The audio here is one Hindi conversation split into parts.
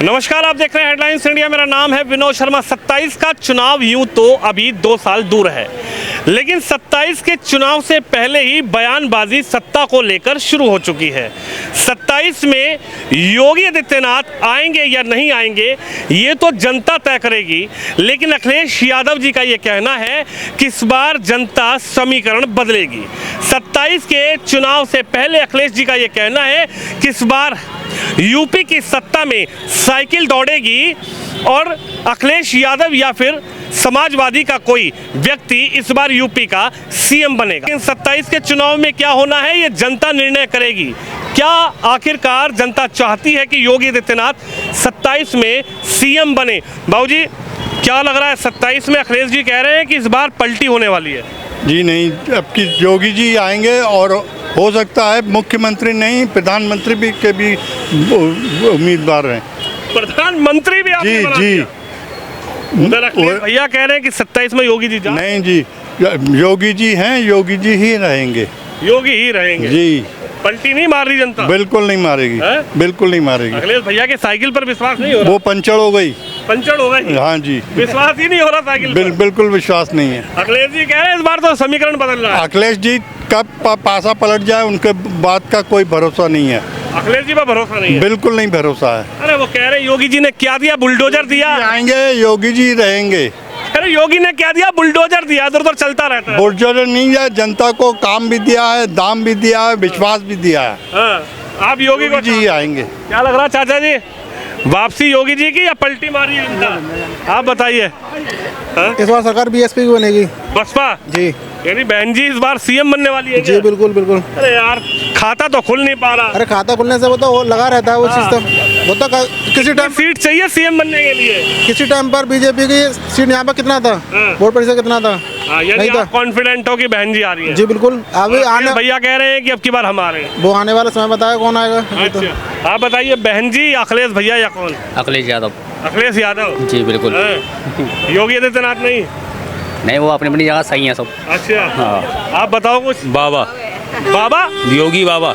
नमस्कार, आप देख रहे हैं हेडलाइंस इंडिया। मेरा नाम है विनोद शर्मा। 27 का चुनाव यूं तो अभी 2 साल दूर है, लेकिन 27 के चुनाव से पहले ही बयानबाजी सत्ता को लेकर शुरू हो चुकी है। 27 में योगी आदित्यनाथ आएंगे या नहीं आएंगे ये तो जनता तय करेगी, लेकिन अखिलेश यादव जी का ये कहना है कि इस बार जनता समीकरण बदलेगी। 27 के चुनाव से पहले अखिलेश जी का ये कहना है कि इस बार यूपी की सत्ता में साइकिल दौड़ेगी और अखिलेश यादव या फिर समाजवादी का कोई व्यक्ति इस बार यूपी का सीएम बनेगा। लेकिन 27 के चुनाव में क्या होना है ये जनता निर्णय करेगी। क्या आखिरकार जनता चाहती है कि योगी आदित्यनाथ 27 में सीएम बने? बाबूजी, क्या लग रहा है? 27 में अखिलेश जी कह रहे हैं कि इस बार पलटी होने वाली है। जी नहीं, अब की योगी जी आएंगे और हो सकता है मुख्यमंत्री नहीं, प्रधानमंत्री भी के भी उम्मीदवार हैं। प्रधानमंत्री भी आपने बना दिया? उधर अखिलेश भैया कह रहे हैं कि 27 में योगी जी नहीं जी, योगी जी हैं, योगी जी ही रहेंगे। योगी ही रहेंगे जी। पलटी नहीं मार रही जनता? बिल्कुल नहीं मारेगी, बिल्कुल नहीं मारेगी। अखिलेश भैया के साइकिल पर विश्वास नहीं हो रहा? वो पंचर हो गई। पंचर हो गई? हाँ जी, विश्वास ही नहीं हो रहा साइकिल पर? बिल्कुल विश्वास नहीं है। अखिलेश जी कह रहे हैं इस बार तो समीकरण बदल रहा है। अखिलेश जी कब पासा पलट जाए उनके बात का कोई भरोसा नहीं है। अखिलेश जी पर भरोसा नहीं है? बिल्कुल नहीं भरोसा है। अरे वो कह रहे योगी जी ने क्या दिया? बुलडोजर दिया। आएंगे योगी जी रहेंगे। अरे योगी ने क्या दिया? बुलडोजर दिया, इधर उधर चलता रहता है। बुलडोजर नहीं है, जनता को काम भी दिया है, दाम भी दिया है, विश्वास भी दिया है। हाँ, आप योगी को जी आएंगे। क्या लग रहा है चाचा जी, वापसी योगी जी की या पलटी मारी जनता? आप बताइए। इस बार सरकार बीएसपी की बनेगी। बसपा जी? यानी बहन जी इस बार सीएम बनने वाली है? जी बिल्कुल बिल्कुल। अरे यार, खाता तो खुल नहीं पा रहा। अरे खाता खुलने से वो तो लगा रहता है वो सिस्टम। वो तो किसी टाइम सीट चाहिए सीएम बनने के लिए। किसी टाइम पर बीजेपी की सीट यहाँ पर कितना था, वोट प्रतिशत कितना था? नहीं था। कॉन्फिडेंट हो कि बहन जी आ रही है? जी बिल्कुल। अभी आने भैया कह रहे हैं कि अब की बार हम आ रहे हैं। वो आने वाला समय बताया कौन आएगा। अच्छा, आप बताइए, बहन जी, अखिलेश भैया या कौन? अखिलेश यादव। अखिलेश यादव जी बिल्कुल। योगी आदित्यनाथ नहीं, वो अपनी अपनी जगह सही है सब। अच्छा हाँ। आप बताओ कुछ। बाबा बाबा योगी बाबा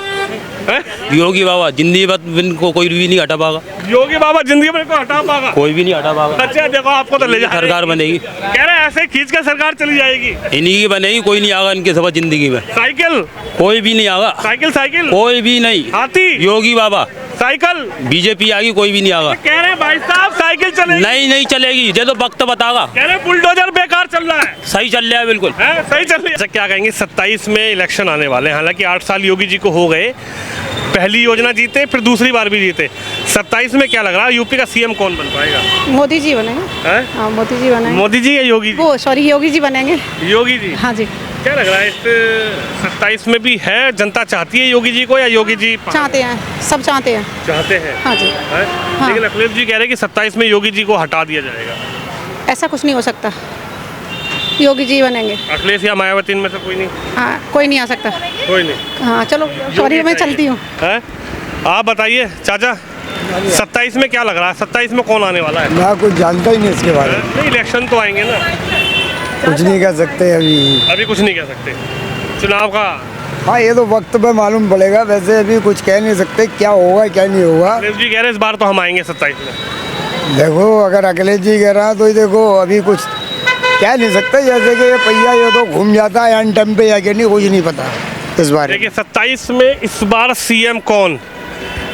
योगी बाबा जिंदगी भर को कोई भी नहीं हटा पाएगा। योगी बाबा जिंदगी भर को हटा पाएगा? कोई भी नहीं हटा पाएगा। अच्छा देखो, आपको तो ले जा सरकार बनेगी। कह रहे हैं ऐसे खींच कर सरकार चली जाएगी। इन्हीं की बनेगी, कोई नहीं आगा इनके सब जिंदगी में। साइकिल? कोई भी नहीं आगा। साइकिल कोई भी नहीं। हाथी? योगी बाबा। साइकिल? बीजेपी आगी, कोई भी नहीं आगा। कह रहे हैं भाई साहब साइकिल चलेगी। नहीं चलेगी, ये तो वक्त बतागा। कह रहे बुलडोजर बेकार चल रहा है। सही चल रहा है, बिल्कुल सही चल रही है। अच्छा, क्या कहेंगे, 27 में इलेक्शन आने वाले हैं। हालांकि 8 साल योगी जी को हो गए, पहली योजना जीते, फिर दूसरी बार भी जीते। 27 में क्या लग रहा है यूपी का सीएम कौन बन पाएगा? मोदी जी बनेंगे। हाँ, मोदी जी बनेंगे। मोदी जी या योगी जी? वो सॉरी, योगी जी बनेंगे। योगी जी? हाँ जी। क्या लग रहा है इस 27 में भी है, जनता चाहती है योगी जी को या योगी जी चाहते हैं? सब चाहते हैं। चाहते हैं? हाँ जी। हाँ। लेकिन अखिलेश जी कह रहे हैं कि 27 में योगी जी को हटा दिया जाएगा। ऐसा कुछ नहीं हो सकता, योगी जी बनेंगे। अखिलेश या मायावती में से कोई नहीं? हाँ, कोई नहीं आ सकता। कोई नहीं? हाँ चलो, सॉरी मैं चलती हूँ। आप बताइए चाचा, 27 में क्या लग रहा है? 27 में कौन आने वाला है? मैं कुछ जानता ही नहीं इसके बारे में। नहीं, इलेक्शन तो आएंगे ना। कुछ नहीं कह सकते अभी कुछ नहीं कह सकते चुनाव का। हाँ, ये तो वक्त पे मालूम पड़ेगा। वैसे अभी कुछ कह नहीं सकते क्या होगा क्या नहीं होगा। अखिलेश जी कह रहे हैं इस बार तो हम आएंगे 27 में। देखो, अगर अखिलेश जी कह रहा है तो देखो अभी कुछ कह नहीं सकते। जैसे कि ये पहिया ये तो घूम जाता है एंड टाइम पे, या कि नहीं, कुछ नहीं पता इस बार। देखिए 27 में इस बार सीएम कौन,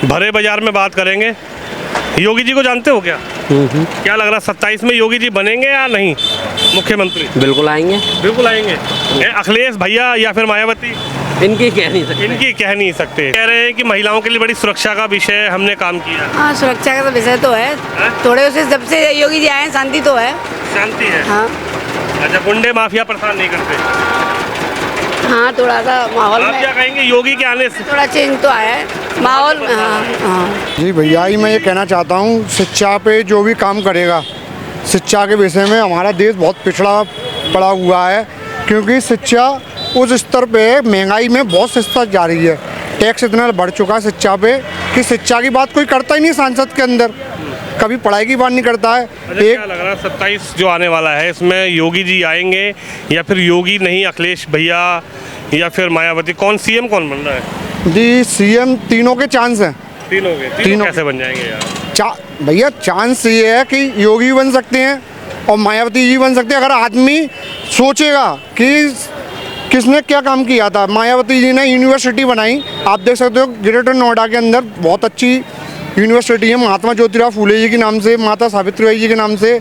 भरे बाजार में बात करेंगे। योगी जी को जानते हो क्या? क्या लग रहा है 27 में योगी जी बनेंगे या नहीं मुख्यमंत्री? बिल्कुल आएंगे। बिल्कुल आएंगे। अखिलेश भैया या फिर मायावती? इनकी कह नहीं सकते। इनकी कह नहीं सकते। कह रहे हैं कि महिलाओं के लिए बड़ी सुरक्षा का विषय हमने काम किया। हाँ, सुरक्षा का तो विषय तो है। थोड़े उसे जब से योगी जी आए शांति तो है। शांति है? हाँ। अच्छा, गुंडे माफिया परेशान नहीं करते? हाँ, थोड़ा सा माहौल आप में क्या कहेंगे योगी के आने से? थोड़ा चेंज तो आया है माहौल में। हाँ। जी भैया, ही मैं ये कहना चाहता हूँ, शिक्षा पे जो भी काम करेगा, शिक्षा के विषय में हमारा देश बहुत पिछड़ा पड़ा हुआ है। क्योंकि शिक्षा उस स्तर पे महंगाई में बहुत सस्ता जा रही है। टैक्स इतना बढ़ चुका है शिक्षा पे कि शिक्षा की बात कोई करता ही नहीं सांसद के अंदर, कभी पढ़ाई की बात नहीं करता है। क्या लग रहा है 27 जो आने वाला है इसमें योगी जी आएंगे या फिर योगी नहीं, अखिलेश भैया या फिर मायावती, कौन सीएम कौन बन रहा है? जी, सीएम तीनों के चांस हैं। तीन हो गए, तीनों कैसे बन जाएंगे यार? भैया चांस ये है कि योगी भी बन सकते हैं और मायावती जी बन सकते हैं, अगर आदमी सोचेगा कि किसने क्या काम किया था। मायावती जी ने यूनिवर्सिटी बनाई, आप देख सकते हो ग्रेटर नोएडा के अंदर बहुत अच्छी यूनिवर्सिटी है, महात्मा ज्योतिराव फूले जी के नाम से, माता सावित्रीबाई जी के नाम से।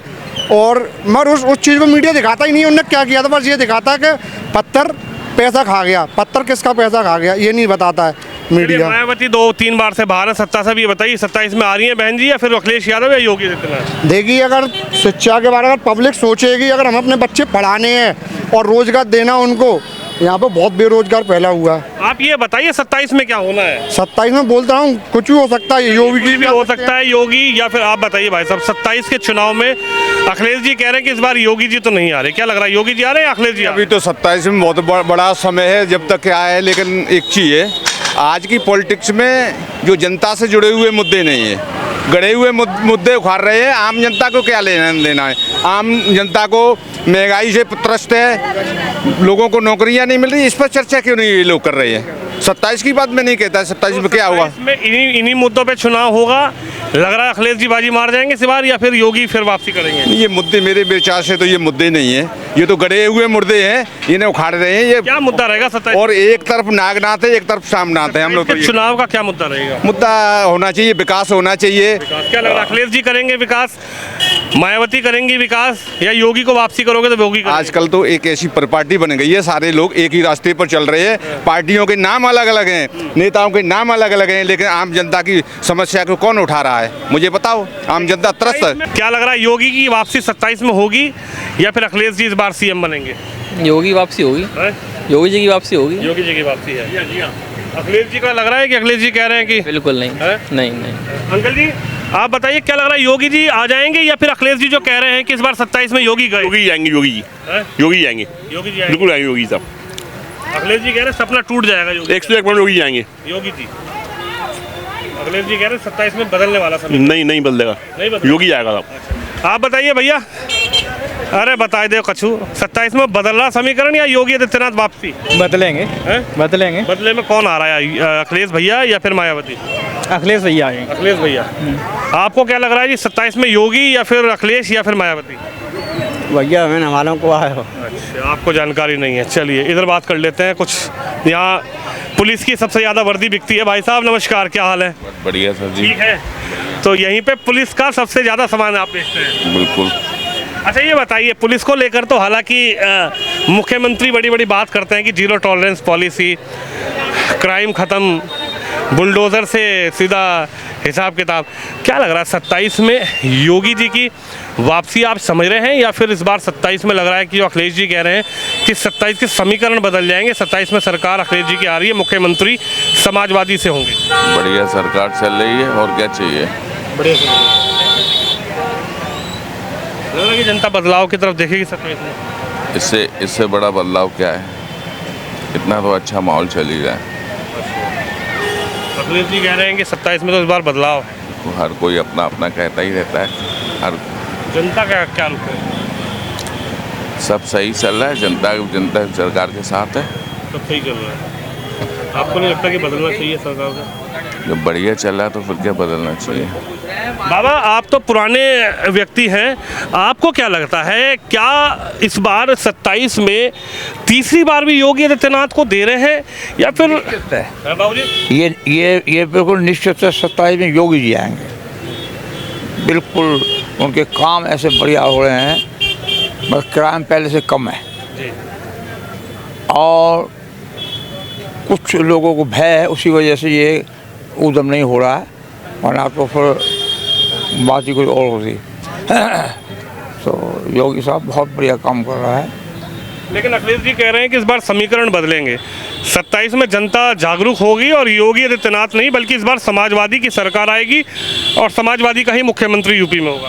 और मगर उस चीज़ को मीडिया दिखाता ही नहीं, उन्होंने क्या किया था, बस ये दिखाता कि पत्थर पैसा खा गया, पत्थर किसका पैसा खा गया ये नहीं बताता है मीडिया। मायावती 2-3 बार से बाहर है सत्ता से, भी बताइए 27 में आ रही है बहन जी, या फिर अखिलेश यादव या योगी आदित्यनाथ? देखिए, अगर शिक्षा के बारे में पब्लिक सोचेगी, अगर हम अपने बच्चे पढ़ाने हैं और रोजगार देना उनको, यहाँ पे बहुत बेरोजगार फैला हुआ है। आप ये बताइए 27 में क्या होना है? 27 में बोलता हूँ कुछ भी हो सकता है, योगी कुछ भी हो सकता है, योगी या फिर आप बताइए भाई साहब, 27 के चुनाव में अखिलेश जी कह रहे हैं कि इस बार योगी जी तो नहीं आ रहे, क्या लग रहा है योगी जी आ रहे हैं या अखिलेश जी आ रहे अभी तो 27 में बहुत बड़ा समय है जब तक क्या है, लेकिन एक चीज़ है, आज की पॉलिटिक्स में जो जनता से जुड़े हुए मुद्दे नहीं है, गड़े हुए मुद्दे उखाड़ रहे हैं। आम जनता को क्या लेना देना है? आम जनता को महंगाई से त्रस्त है, लोगों को नौकरियां नहीं मिल रही, इस पर चर्चा क्यों नहीं ये लोग कर रहे हैं? 27 की बात मैं नहीं कहता, 27 में क्या हुआ? में इन्हीं मुद्दों पे चुनाव होगा, लग रहा है अखिलेश जी बाजी मार जाएंगे इस बार, या फिर योगी फिर वापसी करेंगे? ये मुद्दे मेरे विचार से तो ये मुद्दे नहीं है, ये तो गड़े हुए मुद्दे हैं, इन्हें उखाड़ रहे हैं। ये क्या मुद्दा रहेगा 27? और एक तरफ नागनाथ है, एक तरफ सामनाथ है। हम लोग तो चुनाव का क्या मुद्दा रहेगा? मुद्दा होना चाहिए, विकास होना चाहिए। क्या लग रहा है अखिलेश जी करेंगे विकास, मायावती करेंगी विकास, या योगी को वापसी करोगे तो योगी करेंगे? आजकल तो एक ऐसी पार्टी बन गई है, सारे लोग एक ही रास्ते पर चल रहे हैं, पार्टियों के नाम अलग अलग हैं, नेताओं के नाम अलग अलग हैं, लेकिन आम जनता की समस्या को कौन उठा रहा है? मुझे बताओ, आम जनता त्रस्त है। क्या लग रहा है योगी की वापसी 27 में होगी या फिर अखिलेश जी इस बार सीएम बनेंगे? योगी वापसी होगी, हैं? योगी जी की वापसी होगी। योगी जी की वापसी है। अखिलेश जी का लग रहा है कि अखिलेश जी कह रहे हैं कि बिल्कुल नहीं, नहीं नहीं। अंकल जी आप बताइए, क्या लग रहा है योगी जी आ जाएंगे या फिर अखिलेश जी जो कह रहे हैं कि इस बार 27 में योगी गए? योगी जाएंगे, योगी जी, योगी जाएंगे, योगी जी बिल्कुल आएंगे योगी साहब। अखिलेश जी कह रहे हैं सपना टूट जाएगा, योगी 101% योगी जाएंगे। योगी जी, अखिलेश जी कह रहे हैं 27 में बदलने वाला समय नहीं बदलेगा, नहीं बदलेगा। योगी आएगा साहब। आप बताइए भैया, अरे बता दे कछु, 27 में बदल रहा समीकरण या योगी आदित्यनाथ वापसी? बदलेंगे, बदलेंगे। बदले में कौन आ रहा है, अखिलेश भैया या फिर मायावती? अखिलेश भैया आएंगे। अखिलेश भैया। आपको क्या लग रहा है जी 27 में योगी या फिर अखिलेश या फिर मायावती? भैया हमें हमालों को आए हो। अच्छा, आपको जानकारी नहीं है, चलिए इधर बात कर लेते हैं। कुछ यहाँ पुलिस की सबसे ज़्यादा वर्दी बिकती है। भाई साहब नमस्कार, क्या हाल है? बढ़िया सर जी, ठीक है, तो यहीं पे पुलिस का सबसे ज़्यादा सामान आप बेचते हैं? बिल्कुल। अच्छा ये बताइए, पुलिस को लेकर तो हालांकि मुख्यमंत्री बड़ी बड़ी बात करते हैं कि जीरो टॉलरेंस पॉलिसी, क्राइम ख़त्म, बुलडोज़र से सीधा हिसाब किताब, क्या लग रहा है 27 में योगी जी की वापसी आप समझ रहे हैं, या फिर इस बार 27 में लग रहा है कि जो अखिलेश जी कह रहे हैं कि 27 के समीकरण बदल जाएंगे, 27 में सरकार अखिलेश जी की आ रही है, मुख्यमंत्री समाजवादी से होंगे? बढ़िया सरकार चल रही है, और क्या चाहिए? बढ़िया लग रहा है कि जनता बदलाव की तरफ देखेगी 27 में? इससे बड़ा बदलाव क्या है? इतना तो अच्छा माहौल चल ही रहा है। अखिलेश जी कह रहे हैं कि 27 में तो इस बार बदलाव है। तो हर कोई अपना अपना कहता ही रहता है, हर जनता का क्या रुख है? सब सही चल रहा है, जनता सरकार के साथ है, सब सही चल रहा है। आपको नहीं लगता कि बदलना चाहिए सरकार का? जब बढ़िया चल रहा है तो फिर क्या बदलना चाहिए? बाबा आप तो पुराने व्यक्ति हैं, आपको क्या लगता है, क्या इस बार 27 में तीसरी बार भी योगी आदित्यनाथ को दे रहे हैं या फिर? बाबूजी ये बिल्कुल निश्चित है, 27 में योगी जी आएंगे। बिल्कुल उनके काम ऐसे बढ़िया हो रहे हैं, बस क्राइम पहले से कम है जी। और कुछ लोगों को भय है, उसी वजह से ये उद्यम नहीं हो रहा है, वरना तो फिर बात ही कुछ और होती। तो योगी साहब बहुत बढ़िया काम कर रहा है। लेकिन अखिलेश जी कह रहे हैं कि इस बार समीकरण बदलेंगे, 27 में जनता जागरूक होगी और योगी आदित्यनाथ नहीं बल्कि इस बार समाजवादी की सरकार आएगी और समाजवादी का ही मुख्यमंत्री यूपी में होगा।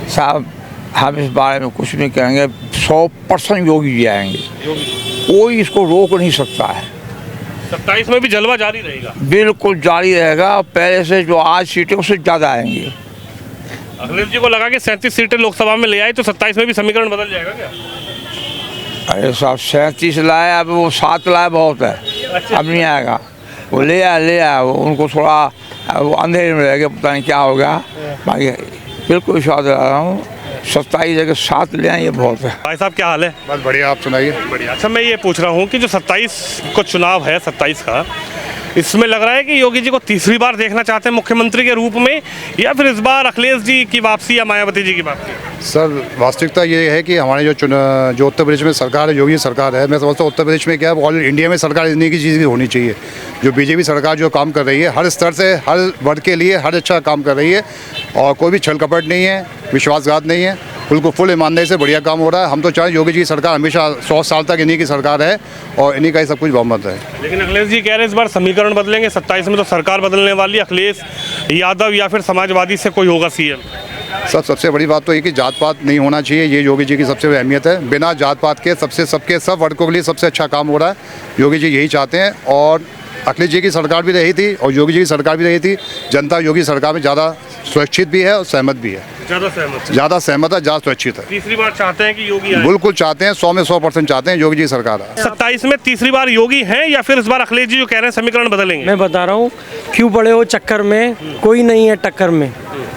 साहब हम इस बारे में कुछ नहीं कहेंगे, 100% योगी जी आएंगे, कोई इसको रोक नहीं सकता है। 27 में भी जलवा जारी रहेगा? बिल्कुल जारी रहेगा, पहले से जो आज सीटें उससे ज़्यादा आएंगी। अखिलेश जी को लगा कि 37 सीटें लोकसभा में ले आए तो 27 में भी समीकरण बदल जाएगा क्या? अरे साहब 37 लाए, अब वो 7 लाए बहुत है। अच्छा, अब नहीं आएगा, वो ले आया वो उनको थोड़ा वो अंधेरे में रह गए, पता नहीं क्या होगा। बाकी बिल्कुल विश्वास दिला रहा हूँ 27 जगह 7 ले आए, ये बहुत है। भाई साहब क्या हाल है? बस बढ़िया, आप सुनाइए। बढ़िया। अच्छा, मैं ये पूछ रहा हूँ कि जो 27 को चुनाव है 27 का, इसमें लग रहा है कि योगी जी को तीसरी बार देखना चाहते हैं मुख्यमंत्री के रूप में, या फिर इस बार अखिलेश जी की वापसी या मायावती जी की वापसी? सर वास्तविकता ये है कि हमारे जो उत्तर प्रदेश में सरकार है, योगी सरकार है, मैं समझता हूँ उत्तर प्रदेश में क्या है, ऑल इंडिया में सरकार इतनी की चीज़ होनी चाहिए। जो बीजेपी सरकार जो काम कर रही है हर स्तर से, हर वर्ग के लिए हर अच्छा काम कर रही है, और कोई भी छल कपट नहीं है, विश्वासघात नहीं है, बिल्कुल फुल ईमानदारी से बढ़िया काम हो रहा है। हम तो चाहें योगी जी की सरकार हमेशा 100 साल तक इन्हीं की सरकार है और इन्हीं का ही सब कुछ बहुमत है। लेकिन अखिलेश जी कह रहे हैं इस बार समीकरण बदलेंगे, 27 में तो सरकार बदलने वाली, अखिलेश यादव या फिर समाजवादी से कोई होगा सीएम। सबसे बड़ी बात तो ये कि जात पात नहीं होना चाहिए, ये योगी जी की सबसे बड़ी अहमियत है। बिना जात पात के सबके सब वर्गों के लिए सबसे अच्छा काम हो रहा है, योगी जी यही चाहते हैं। और अखिलेश जी की सरकार भी रही थी और योगी जी की सरकार भी रही थी, जनता योगी सरकार में ज़्यादा सुरक्षित भी है और सहमत भी है। ज़्यादा सहमत है, ज़्यादा सुरक्षित है। तीसरी बार चाहते हैं कि योगी आए? बिल्कुल चाहते हैं, 100 में 100% चाहते हैं योगी जी सरकार आए। 27 में तीसरी बार योगी हैं या फिर इस बार अखिलेश जी जो कह रहे हैं समीकरण बदलेंगे? मैं बता रहा हूँ क्यों पड़े हो चक्कर में, कोई नहीं है टक्कर में।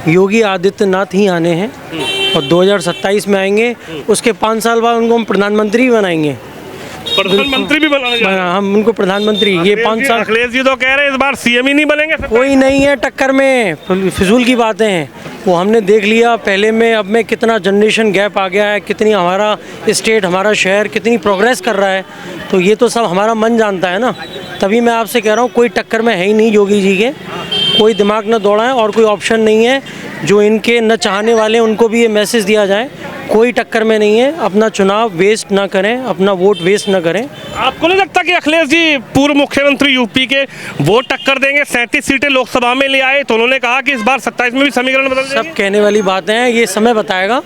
योगी आदित्यनाथ ही आने हैं और 2027 में आएंगे, उसके 5 साल बाद उनको हम प्रधानमंत्री बनाएंगे। प्रधानमंत्री भी बनाने जा रहे हैं? हम उनको प्रधानमंत्री, ये 5 साल। अखिलेश जी तो कह रहे हैं इस बार सीएम ही नहीं बनेंगे। कोई नहीं है टक्कर में, फिजूल की बातें हैं वो, हमने देख लिया पहले में अब में कितना जनरेशन गैप आ गया है, कितनी हमारा स्टेट, हमारा शहर कितनी प्रोग्रेस कर रहा है, तो ये तो सब हमारा मन जानता है ना। तभी मैं आपसे कह रहा हूँ कोई टक्कर में है ही नहीं योगी जी के, कोई दिमाग न दौड़ाएं और कोई ऑप्शन नहीं है। जो इनके न चाहने वाले उनको भी ये मैसेज दिया जाए, कोई टक्कर में नहीं है, अपना चुनाव वेस्ट ना करें, अपना वोट वेस्ट ना करें। आपको नहीं लगता कि अखिलेश जी पूर्व मुख्यमंत्री यूपी के वो टक्कर देंगे? 37 सीटें लोकसभा में ले आए तो उन्होंने कहा कि इस बार 27 में भी समीकरण बदल देंगे। सब कहने वाली बातें हैं, ये समय बताएगा।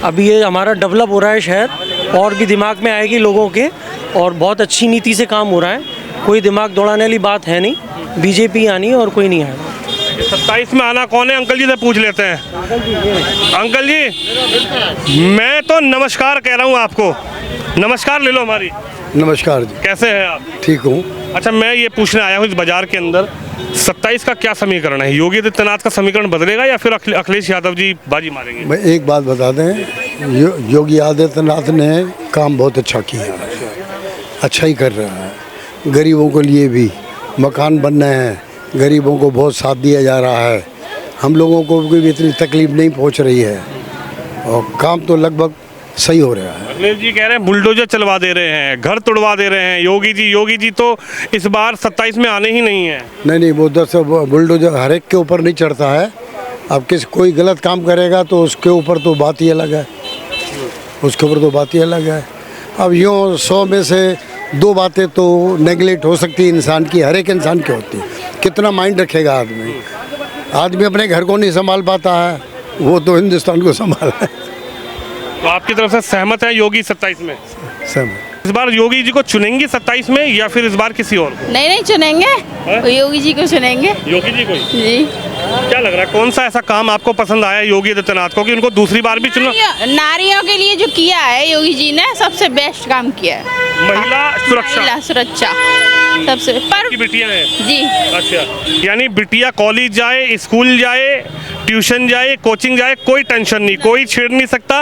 अभी ये हमारा डेवलप हो रहा है शहर, और भी दिमाग में आएगी लोगों के, और बहुत अच्छी नीति से काम हो रहा है, कोई दिमाग दौड़ाने वाली बात है नहीं। बीजेपी आनी और कोई नहीं आएगा। 27 में आना कौन है? अंकल जी से पूछ लेते हैं। अंकल जी, मैं तो नमस्कार कह रहा हूँ आपको, नमस्कार ले लो हमारी। नमस्कार जी, कैसे हैं आप? ठीक हूँ। अच्छा, मैं ये पूछने आया हूँ इस बाजार के अंदर 27 का क्या समीकरण है? योगी आदित्यनाथ का समीकरण बदलेगा या फिर अखिलेश यादव जी बाजी मारेंगे? मैं एक बात बता दें, योगी आदित्यनाथ ने काम बहुत अच्छा किया, अच्छा ही कर रहा है। गरीबों के लिए भी मकान बन रहे हैं, गरीबों को बहुत साथ दिया जा रहा है, हम लोगों को भी इतनी तकलीफ नहीं पहुंच रही है, और काम तो लगभग सही हो रहा है। अखिलेश जी कह रहे हैं बुलडोजर चलवा दे रहे हैं, घर तोड़वा दे रहे हैं। योगी जी तो इस बार 27 में आने ही नहीं है। नहीं, वो उधर बुलडोजर हर एक के ऊपर नहीं चढ़ता है। अब कोई गलत काम करेगा तो उसके ऊपर तो बात ही अलग है, उसके ऊपर तो बात ही अलग है। अब यूँ 100 में से 2 बातें तो नेगलेक्ट हो सकती है इंसान की, हर एक इंसान की होती है। कितना माइंड रखेगा आदमी अपने घर को नहीं संभाल पाता है, वो तो हिंदुस्तान को संभाल है। तो आपकी तरफ से सहमत है योगी 27 में? सहमत। इस बार योगी जी को चुनेंगी 27 में या फिर इस बार किसी और को? नहीं चुनेंगे, योगी जी को चुनेंगे। योगी जी को ही? जी। क्या लग रहा है कौन सा ऐसा काम आपको पसंद आया योगी आदित्यनाथ को कि उनको दूसरी बार भी चुना? नारियों के लिए जो किया है योगी जी ने, सबसे बेस्ट काम किया है। महिला सुरक्षा सबसे पर की बिटिया है जी। अच्छा, यानी बिटिया कॉलेज जाए, स्कूल जाए, ट्यूशन जाए, कोचिंग जाए, कोई टेंशन नहीं, कोई छेड़ नहीं सकता।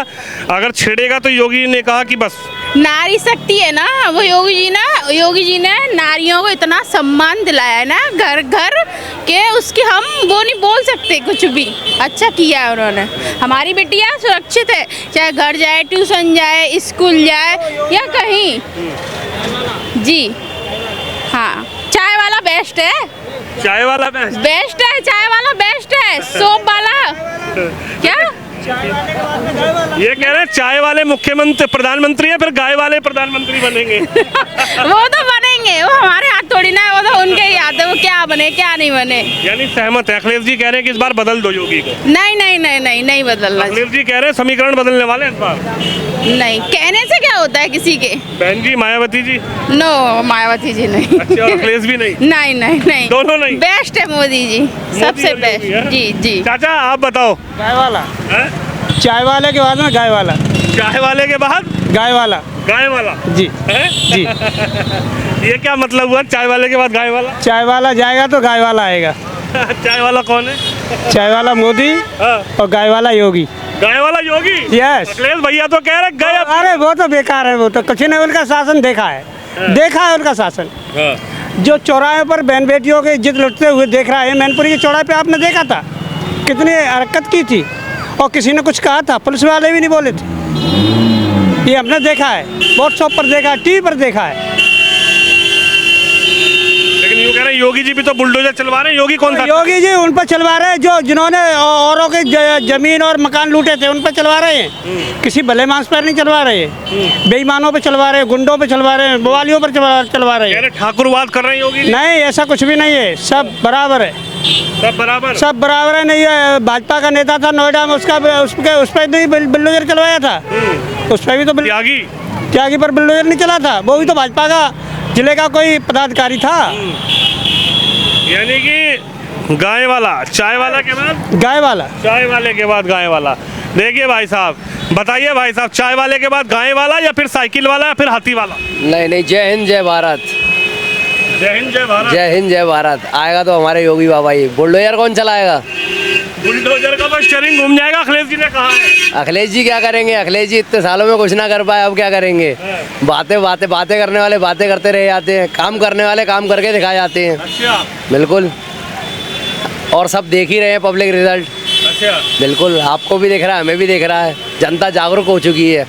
अगर छेड़ेगा तो योगी जी ने कहा कि बस नारी शक्ति है ना, वो योगी जी ने नारियों को इतना सम्मान दिलाया है ना, घर घर के, उसके हम वो नहीं बोल सकते कुछ भी। अच्छा किया है उन्होंने, हमारी बिटिया सुरक्षित है, चाहे घर जाए, ट्यूशन जाए, स्कूल जाए या कहीं। जी हाँ, चाय वाला बेस्ट है। चाय वाला बेस्ट है, चाय वाला बेस्ट है, सोप वाला क्या? ये कह रहे हैं चाय वाले मुख्यमंत्री प्रधानमंत्री है, फिर गाय वाले प्रधानमंत्री बनेंगे। वो तो बनेंगे, वो हमारे हाथ थोड़ी ना है, वो तो उनके ही हाथ है, वो क्या बने क्या नहीं बने। यानी सहमत है? अखिलेश जी कह रहे हैं कि इस बार बदल दो योगी को। नहीं बदलना। अखिलेश जी कह रहे हैं समीकरण बदलने वाले इस बार। नहीं, कहने से क्या होता है किसी के। बहन जी मायावती जी? नो, मायावती जी नहीं। अच्छा, अखिलेश भी नहीं? नहीं, दोनों नहीं? बेस्ट है मोदी जी, सबसे बेस्ट। जी। चाचा आप बताओ। गाय वाला, चाय वाले के बाद में गाय वाला। चाय वाले के बाद गाय वाला जी। जी। ये क्या मतलब हुआ, चाय वाले के बाद गाय वाला? चाय वाला जाएगा तो गाय वाला आएगा। चाय वाला कौन है? चाय वाला मोदी हाँ। और गाय वाला योगी। गाय वाला योगी? Yes। अखिलेश भैया तो कह रहे गए। अरे वो तो बेकार है, वो तो कुछ ने उनका शासन देखा है, देखा है उनका शासन। जो चौराहे पर बहन बेटियों की इज्जत लुटते हुए देख रहा है, मैनपुरी के चौराहे पे आपने देखा था कितनी हरकत की थी, और किसी ने कुछ कहा था? पुलिस वाले भी नहीं बोले थे। ये हमने देखा है, व्हाट्सएप पर देखा है, टीवी पर देखा है। लेकिन यूँ कह रहे हैं योगी जी भी तो बुलडोजर चलवा रहे हैं। योगी कौन था? योगी जी उन पर चलवा रहे हैं जो जिन्होंने औरों के जमीन और मकान लूटे थे, उन पर चलवा रहे हैं। किसी भले मांस पर नहीं चलवा रहे हैं, बेईमानों पर चलवा रहे हैं, गुंडों पर चलवा रहे हैं, बवालियों पर चलवा रहे हैं। ठाकुरवाद कर रहे हैं योगी जी? नहीं, ऐसा कुछ भी नहीं है, सब बराबर है। सब बराबर? सब बराबर है। नहीं है, भाजपा का नेता था नोएडा में, उस पर नहीं बुलडोजर चलवाया था, उस पर भी तो त्यागी पर बुलडोजर नहीं चला था, वो भी तो भाजपा का जिले का कोई पदाधिकारी था। यानी कि गाय वाला, चाय वाला के बाद गाय वाला, चाय वाले के बाद गाय वाला। देखिए भाई साहब, बताइए भाई साहब, चाय वाले के बाद गाय वाला या फिर साइकिल वाला या फिर हाथी वाला? नहीं, जय हिंद जय भारत। जय हिंद जय भारत। जय हिंद जय भारत। आएगा तो हमारे योगी बाबा ही। बुलडोजर कौन चलाएगा? बुलडोजर का तो स्टीयरिंग घूम जाएगा, अखिलेश जी ने कहा है। अखिलेश जी क्या करेंगे? अखिलेश जी इतने सालों में कुछ ना कर पाए, अब क्या करेंगे? बातें करने वाले बातें करते रह जाते हैं, काम करने वाले काम करके दिखा जाते हैं। अच्छा। बिल्कुल, और सब देख ही रहे हैं पब्लिक रिजल्ट। अच्छा। बिल्कुल, आपको भी दिख रहा है, हमें भी दिख रहा है, जनता जागरूक हो चुकी है।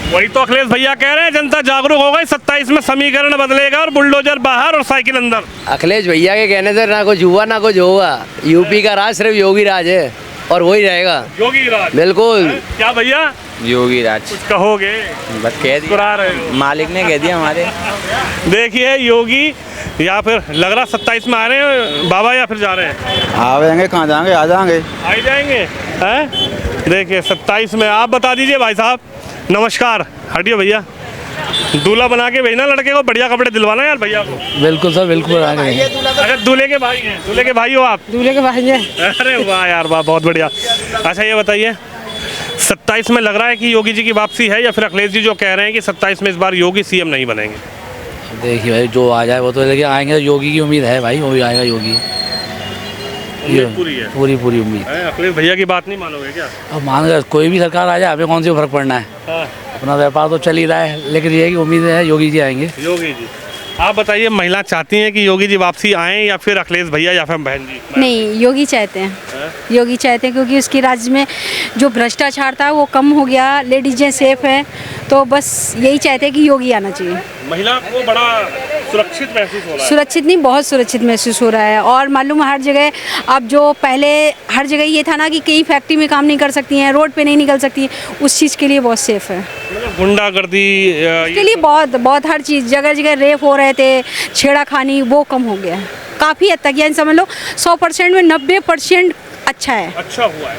वही तो अखिलेश भैया कह रहे हैं, जनता जागरूक हो गई, 27 में समीकरण बदलेगा और बुलडोजर बाहर और साइकिल अंदर। अखिलेश भैया के कहने से ना कुछ हुआ ना कुछ होगा। यूपी का राज सिर्फ योगी राज है और वही रहेगा। योगी राज? बिल्कुल। क्या भैया? योगी राज। कुछ कहोगे? बस कह दिया, मालिक ने कह दिया हमारे। देखिए योगी, या फिर लग रहा 27 में आ रहे हैं बाबा या फिर जा रहे हैं? आ जाएंगे, कहाँ जाएंगे, आ जाएंगे, आ ही जाएंगे हैं। देखिए 27 में। आप बता दीजिए भाई साहब। नमस्कार, हटिए भैया। दूल्हा बना के भेजना लड़के को, बढ़िया कपड़े दिलवाना यार भैया को। बिल्कुल सर, बिल्कुल आ गए। अच्छा, दूल्हे के भाई हैं? दूल्हे के भाई हो आप? दूल्हे के भाई हैं। अरे वाह यार वाह, बहुत बढ़िया। अच्छा ये बताइए, 27 में लग रहा है कि योगी जी की वापसी है, या फिर अखिलेश जी जो कह रहे हैं कि 27 में इस बार योगी सीएम नहीं बनेंगे? देखिए भाई, जो आ जाए वो तो, लेकिन आएंगे तो योगी की उम्मीद है भाई, वो भी आएगा योगी। पूरी है? पूरी उम्मीद। अखिलेश भैया की बात नहीं मानोगे क्या? अब मान कर कोई भी सरकार आ जाए, हमें कौन सी फर्क पड़ना है? हाँ। अपना व्यापार तो चल ही रहा है, लेकिन ये है कि उम्मीद है योगी जी आएंगे। योगी जी। आप बताइए, महिला चाहती हैं कि योगी जी वापसी आएं या फिर अखिलेश भैया या फिर बहन जी? नहीं, योगी चाहते हैं। योगी चाहते हैं क्योंकि उसके राज्य में जो भ्रष्टाचार था वो कम हो गया, लेडीजें सेफ हैं, तो बस यही चाहते हैं कि योगी आना चाहिए। महिला को बड़ा सुरक्षित महसूस हो रहा है? सुरक्षित नहीं, बहुत सुरक्षित महसूस हो रहा है। और मालूम हर जगह, अब जो पहले हर जगह ये था ना कि कई फैक्ट्री में काम नहीं कर सकती हैं, रोड पे नहीं निकल सकती हैं, उस चीज़ के लिए बहुत सेफ है। गुंडागर्दी के लिए बहुत हर चीज़, जगह जगह रेप हो रहे थे, छेड़ाखानी, वो कम हो गया काफ़ी हद तक। यानी समझ लो 100% में 90% अच्छा है। अच्छा हुआ है।